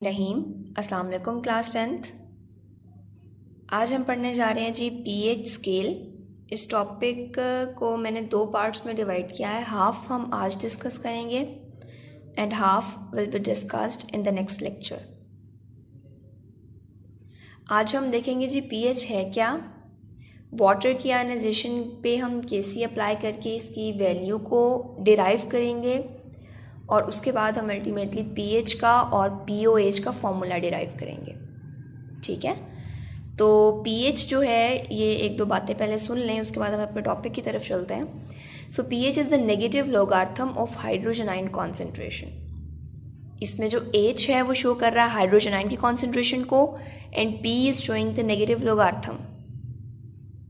रहीम। अस्सलाम वालेकुम class 10th। आज हम पढ़ने जा रहे हैं जी पीएच स्केल। इस टॉपिक को मैंने दो पार्ट्स में डिवाइड किया है। हाफ हम आज डिस्कस करेंगे and half will be discussed in the next lecture. आज हम देखेंगे जी पीएच है क्या, वाटर की आयनाइजेशन पे हम केसी अप्लाई करके इसकी वैल्यू को डिराइव करेंगे और उसके बाद हम अल्टीमेटली पीएच का और पीओएच का फॉर्मूला डिराइव करेंगे। ठीक है, तो पीएच जो है ये एक दो बातें पहले सुन लें, उसके बाद हम अपने टॉपिक की तरफ चलते हैं। So pH is the negative logarithm of hydrogen ion concentration. इसमें जो H है वो शो कर रहा है हाइड्रोजन आयन की कॉन्सेंट्रेशन को and P is showing the negative logarithm.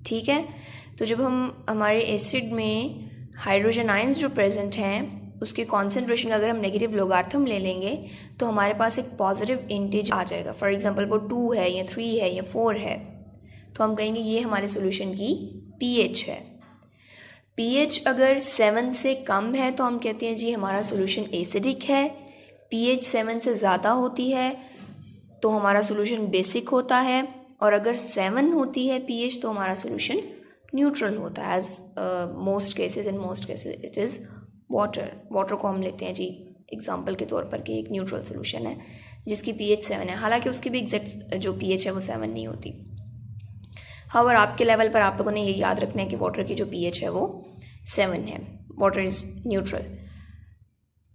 ठीक है, तो जब हम हमारे एसिड में हाइड्रोजन आयंस जो प्रेजेंट हैं उसकी कॉन्सेंट्रेशन का अगर हम नेगेटिव लोगार्थम ले लेंगे तो हमारे पास एक पॉजिटिव इंटीज आ जाएगा। फॉर एग्जांपल वो 2 है या 3 है या 4 है, तो हम कहेंगे ये हमारे सॉल्यूशन की पीएच है। पीएच अगर 7 से कम है तो हम कहते हैं जी हमारा सॉल्यूशन एसिडिक है। पीएच 7 से ज़्यादा होती है तो हमारा सॉल्यूशन बेसिक होता है, और अगर 7 होती है पीएच तो हमारा सॉल्यूशन न्यूट्रल होता है। As most cases it is water को हम लेते हैं जी एग्जांपल के तौर पर कि एक न्यूट्रल सोल्यूशन है जिसकी पीएच 7 है, हालांकि उसकी भी एग्जैक्ट जो पीएच है वो 7 नहीं होती। हाउएवर आपके लेवल पर आप लोगों ने ये याद रखना है कि वाटर की जो पीएच है वो 7 है, वाटर इज़ न्यूट्रल।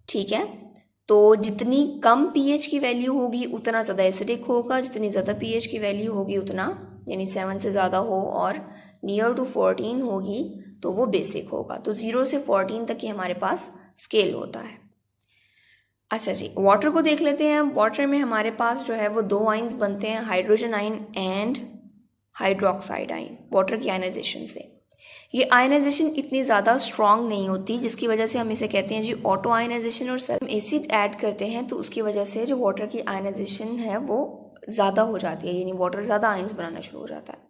ठीक है, तो जितनी कम पीएच की वैल्यू होगी उतना ज़्यादा एसिडिक होगा, जितनी ज़्यादा पीएच की वैल्यू होगी उतना, यानी 7 से ज़्यादा हो और नियर टू 14 होगी तो वो बेसिक होगा। तो 0 से 14 तक ही हमारे पास स्केल होता है। अच्छा जी, वाटर को देख लेते हैं। वाटर में हमारे पास जो है वो 2 आइंस बनते हैं, हाइड्रोजन आइन एंड हाइड्रोक्साइड आइन, वाटर की आयनाइजेशन से। ये आयनाइजेशन इतनी ज़्यादा स्ट्रॉन्ग नहीं होती, जिसकी वजह से हम इसे कहते हैं जी ऑटो आयनाइजेशन। और हम एसिड ऐड करते हैं तो उसकी वजह से जो वाटर की आयनाइजेशन है वो ज़्यादा हो जाती है, यानी वाटर ज़्यादा आइंस बनाना शुरू हो जाता है।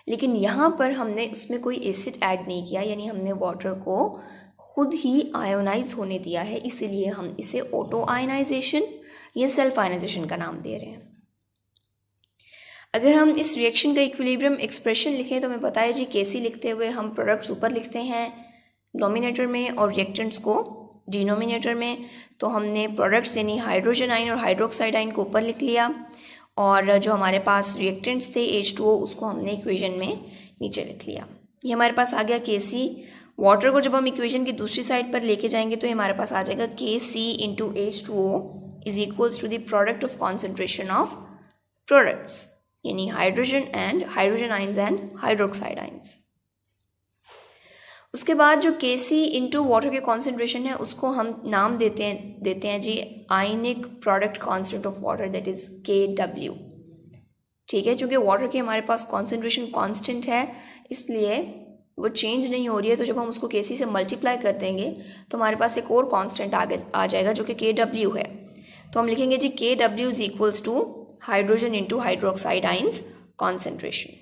लेकिन यहाँ पर हमने उसमें कोई एसिड ऐड नहीं किया, यानी हमने वाटर को खुद ही आयोनाइज होने दिया है, इसीलिए हम इसे ऑटो आयनाइजेशन या सेल्फ आयनाइजेशन का नाम दे रहे हैं। अगर हम इस रिएक्शन का इक्विलिब्रियम एक्सप्रेशन लिखें तो हमें पता है जी केसी लिखते हुए हम प्रोडक्ट्स ऊपर लिखते हैं नोमिनेटर में और रिएक्टेंट्स को डिनोमिनेटर में। तो हमने प्रोडक्ट्स यानी हाइड्रोजन आइन और हाइड्रोक्साइड आइन को ऊपर लिख लिया, और जो हमारे पास रिएक्टेंट्स थे H2O उसको हमने इक्वेशन में नीचे लिख लिया। ये हमारे पास आ गया KC। वाटर को जब हम इक्वेशन की दूसरी साइड पर लेके जाएंगे तो हमारे पास आ जाएगा KC into H2O is equals to the product of concentration of products, यानी hydrogen ions and hydroxide ions. उसके बाद जो KC इंटू वाटर के कॉन्सेंट्रेशन है उसको हम नाम देते हैं जी ionic product concentrate of water, that is KW। ठीक है, क्योंकि वाटर की हमारे पास कॉन्सेंट्रेशन कांस्टेंट है इसलिए वो चेंज नहीं हो रही है, तो जब हम उसको KC से मल्टीप्लाई कर देंगे तो हमारे पास एक और कांस्टेंट आ जाएगा जो कि KW है। तो हम लिखेंगे जी KW is equals to hydrogen into hydroxide ions concentration.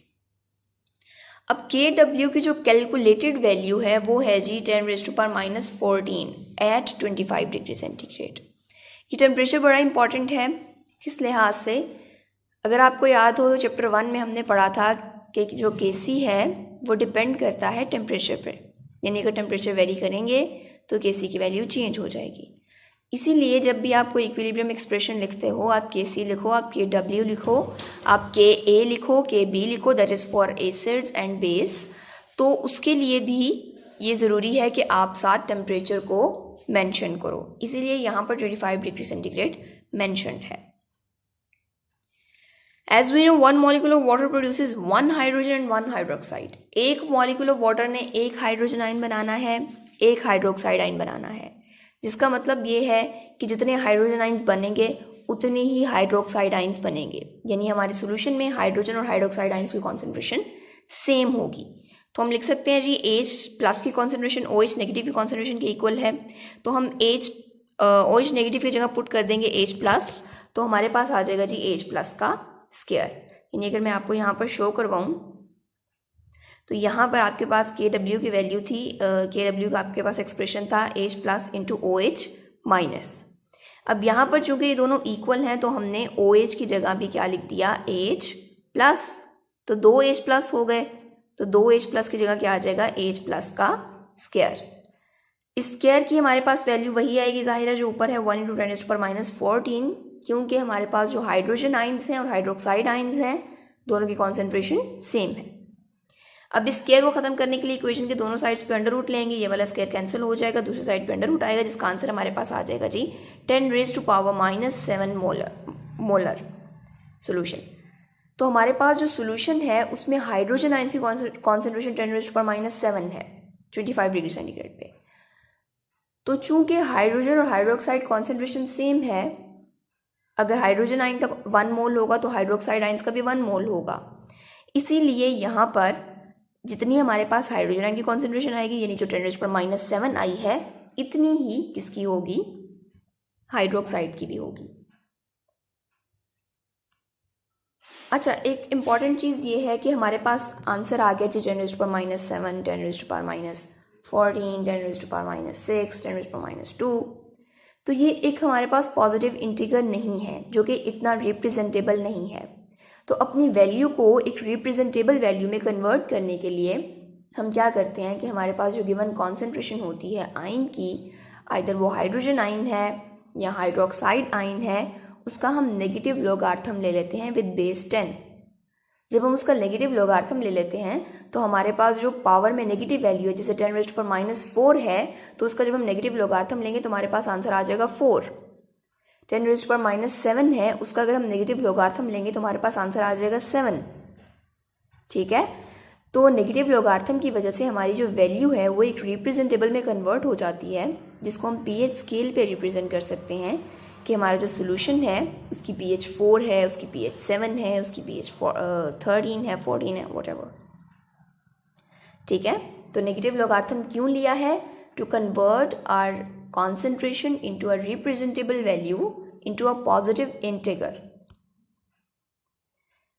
अब KW की जो कैलकुलेटेड वैल्यू है वो है जी 10⁻⁻14 एट 25 डिग्री सेंटीग्रेड। ये टेम्परेचर बड़ा इंपॉर्टेंट है, किस लिहाज से? अगर आपको याद हो तो चैप्टर 1 में हमने पढ़ा था कि जो KC है वो डिपेंड करता है टेम्परेचर पर, यानी अगर टेम्परेचर वेरी करेंगे तो KC की वैल्यू चेंज हो जाएगी। इसीलिए जब भी आप कोई इक्विलिब्रियम एक्सप्रेशन लिखते हो आप KC लिखो, आप KW लिखो, आप KA लिखो, KB लिखो, that is for acids and base. तो उसके लिए भी ये ज़रूरी है कि आप साथ टेम्परेचर को मेंशन करो, इसीलिए यहाँ पर 25 डिग्री सेंटीग्रेड मेंशन है। As we know 1 molecule of water produces 1 hydrogen and 1 hydroxide. एक मॉलिक्यूल ऑफ वाटर ने एक हाइड्रोजन आयन बनाना है, एक हाइड्रोक्साइड आयन बनाना है, जिसका मतलब ये है कि जितने हाइड्रोजन आइंस बनेंगे उतने ही हाइड्रोक्साइड आइंस बनेंगे, यानी हमारे सॉल्यूशन में हाइड्रोजन और हाइड्रोक्साइड आइंस की कॉन्सेंट्रेशन सेम होगी। तो हम लिख सकते हैं जी H प्लस की कॉन्सेंट्रेशन OH नेगेटिव की कॉन्सेंट्रेशन के इक्वल है, तो हम OH नेगेटिव की जगह पुट कर देंगे H प्लस, तो हमारे पास आ जाएगा जी H प्लस का स्क्वायर। यानी अगर मैं आपको यहाँ पर शो करवाऊँ तो यहाँ पर आपके पास KW की वैल्यू थी, KW का आपके पास एक्सप्रेशन था H plus into OH minus. अब यहाँ पर चूंकि ये दोनों इक्वल हैं तो हमने OH की जगह भी क्या लिख दिया, H प्लस, तो 2H प्लस हो गए, तो 2H प्लस की जगह क्या आ जाएगा, H प्लस का स्क्वायर। इस स्क्वायर की हमारे पास वैल्यू वही आएगी जाहिर है जो ऊपर है 1 × 10⁻⁴, क्योंकि हमारे पास जो हाइड्रोजन आइंस हैं और हाइड्रोक्साइड आइंस हैं दोनों की कॉन्सेंट्रेशन सेम है। अब इस स्क्वायर को खत्म करने के लिए इक्वेशन के दोनों साइड्स पे अंडर रूट लेंगे, ये वाला स्क्वायर कैंसिल हो जाएगा, दूसरी साइड पे अंडर रूट आएगा, जिसका आंसर हमारे पास आ जाएगा जी 10⁻⁻7 मोलर सोल्यूशन। तो हमारे पास जो सोल्यूशन है उसमें हाइड्रोजन आयंस की कॉन्सेंट्रेशन 10⁻⁷ है 25 डिग्री सेंटीग्रेड पे। तो चूंकि हाइड्रोजन और हाइड्रोक्साइड कॉन्सेंट्रेशन सेम है, अगर हाइड्रोजन आयन का 1 मोल होगा तो हाइड्रोक्साइड आयंस का भी 1 मोल होगा, इसीलिए यहाँ पर जितनी हमारे पास हाइड्रोजन आयन की कॉन्सेंट्रेशन आएगी यानी जो 10⁻⁷ आई है इतनी ही किसकी होगी, हाइड्रोक्साइड की भी होगी। अच्छा, एक इम्पॉर्टेंट चीज़ ये है कि हमारे पास आंसर आ गया जी 10⁻⁷, 10⁻⁴, 10⁻⁶, 10⁻²। तो ये एक हमारे पास पॉजिटिव इंटीगर नहीं है जो कि इतना रिप्रेजेंटेबल नहीं है। तो अपनी वैल्यू को एक रिप्रेजेंटेबल वैल्यू में कन्वर्ट करने के लिए हम क्या करते हैं कि हमारे पास जो गिवन कॉन्सेंट्रेशन होती है आयन की, आइदर वो हाइड्रोजन आयन है या हाइड्रोक्साइड आयन है, उसका हम नेगेटिव लोगार्थम ले लेते हैं विद बेस 10। जब हम उसका नेगेटिव लोगार्थम ले लेते हैं तो हमारे पास जो पावर में नेगेटिव वैल्यू है, जैसे 10⁻⁴ है, तो उसका जब हम नेगेटिव लोगार्थम लेंगे तो हमारे पास आंसर आ जाएगा 4। 10⁻⁷ है, उसका अगर हम नेगेटिव लोगार्थम लेंगे तो हमारे पास आंसर आ जाएगा 7। ठीक है, तो नेगेटिव लोगार्थम की वजह से हमारी जो वैल्यू है वो एक रिप्रेजेंटेबल में कन्वर्ट हो जाती है, जिसको हम pH स्केल पे रिप्रेजेंट कर सकते हैं कि हमारा जो सोल्यूशन है उसकी pH 4 है, उसकी pH 7 है, उसकी pH 13 है, 14 है, व्हाटएवर। ठीक है, तो नेगेटिव लोगार्थम क्यों लिया है, to convert our concentration into a representable value into a positive integer.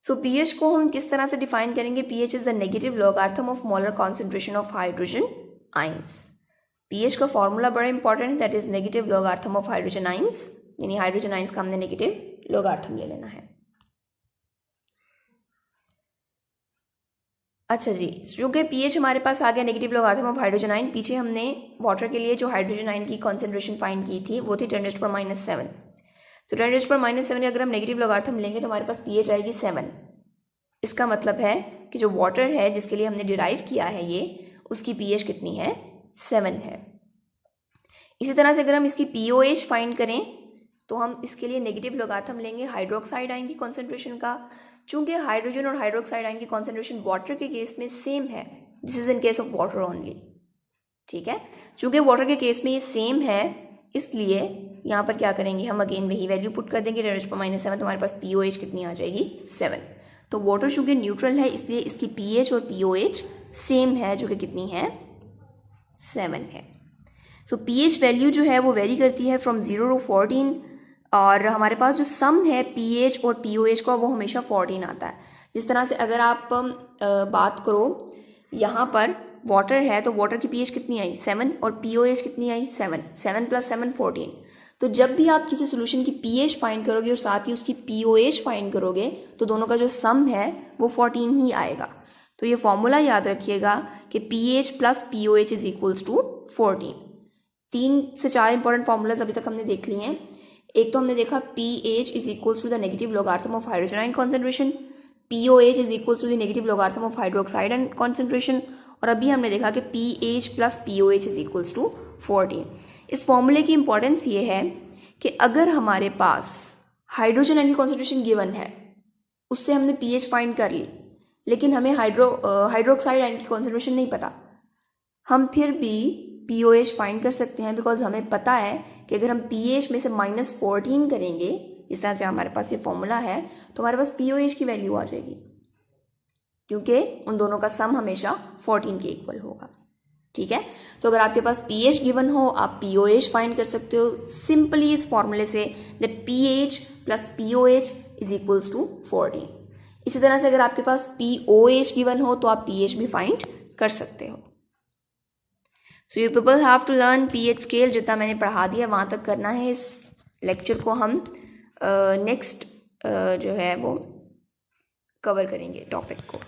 So pH को हम किस तरह से डिफाइन करेंगे, pH is the negative logarithm of molar concentration of hydrogen ions. pH का फॉर्मूला बड़ा इंपॉर्टेंट है, that is negative logarithm of hydrogen ions, यानी हाइड्रोजन आइंस का हमने नेगेटिव लोगार्थम ले लेना है। अच्छा जी, क्योंकि pH हमारे पास आ गया negative logarithm of hydrogen ion, पीछे हमने वाटर के लिए जो हाइड्रोजन आयन की कॉन्सेंट्रेशन फाइंड की थी वो थी 10⁻⁷। तो 10⁻⁷ अगर हम नेगेटिव लोगार्थम लेंगे तो हमारे पास pH आएगी 7। इसका मतलब है कि जो वाटर है जिसके लिए हमने डिराइव किया है ये, उसकी pH कितनी है, 7 है। इसी तरह से अगर हम इसकी POH फाइंड करें तो हम इसके लिए नेगेटिव लोगार्थम लेंगे हाइड्रोक्साइड आयन की कॉन्सेंट्रेशन का। चूंकि हाइड्रोजन और हाइड्रोक्साइड आयन की कॉन्सेंट्रेशन वाटर के केस में सेम है, this is in case of water only. ठीक है, चूंकि वाटर के केस में ये सेम है इसलिए यहाँ पर क्या करेंगे, हम अगेन वही वैल्यू पुट कर देंगे 10⁻⁷, तो हमारे पास POH कितनी आ जाएगी, 7। तो वाटर चूंकि न्यूट्रल है इसलिए इसकी pH और POH सेम है जो कि कितनी है, 7 है। सो pH वैल्यू जो है वो वेरी करती है फ्रॉम 0 to 14, और हमारे पास जो सम है pH और POH का वो हमेशा 14 आता है। जिस तरह से अगर आप बात करो यहाँ पर वाटर है तो वाटर की pH कितनी आई, 7, और POH कितनी आई, 7। 7 + 7 14। तो जब भी आप किसी सोल्यूशन की pH फाइंड करोगे और साथ ही उसकी POH फाइंड करोगे तो दोनों का जो सम है वो 14 ही आएगा। तो ये फॉर्मूला याद रखिएगा कि pH + POH = 14। 3 से 4 इंपॉर्टेंट फॉर्मूलाज अभी तक हमने देख लिए हैं। एक तो हमने देखा pH = the negative logarithm of hydrogen ion concentration, POH = the negative logarithm of hydroxide ion concentration, और अभी हमने देखा कि pH + POH = 14। इस फॉर्मूले की इंपॉर्टेंस ये है कि अगर हमारे पास हाइड्रोजन आयन की कॉन्सेंट्रेशन गिवन है, उससे हमने pH फाइंड कर ली, लेकिन हमें हाइड्रोक्साइड आयन की कॉन्सेंट्रेशन नहीं पता, हम फिर भी POH फाइंड कर सकते हैं, बिकॉज हमें पता है कि अगर हम pH में से -14 करेंगे, जिस तरह से हमारे पास ये फॉर्मूला है, तो हमारे पास POH की वैल्यू आ जाएगी, क्योंकि उन दोनों का सम हमेशा 14 के इक्वल होगा। ठीक है, तो अगर आपके पास pH गिवन हो आप POH फाइंड कर सकते हो सिंपली इस फॉर्मूले से, दैट pH + POH = 14। इसी तरह से अगर आपके पास POH गिवन हो तो आप pH भी फाइंड कर सकते हो। So you people have to learn pH scale, जितना मैंने पढ़ा दिया वहाँ तक करना है इस लेक्चर को हम नेक्स्ट जो है वो कवर करेंगे टॉपिक को।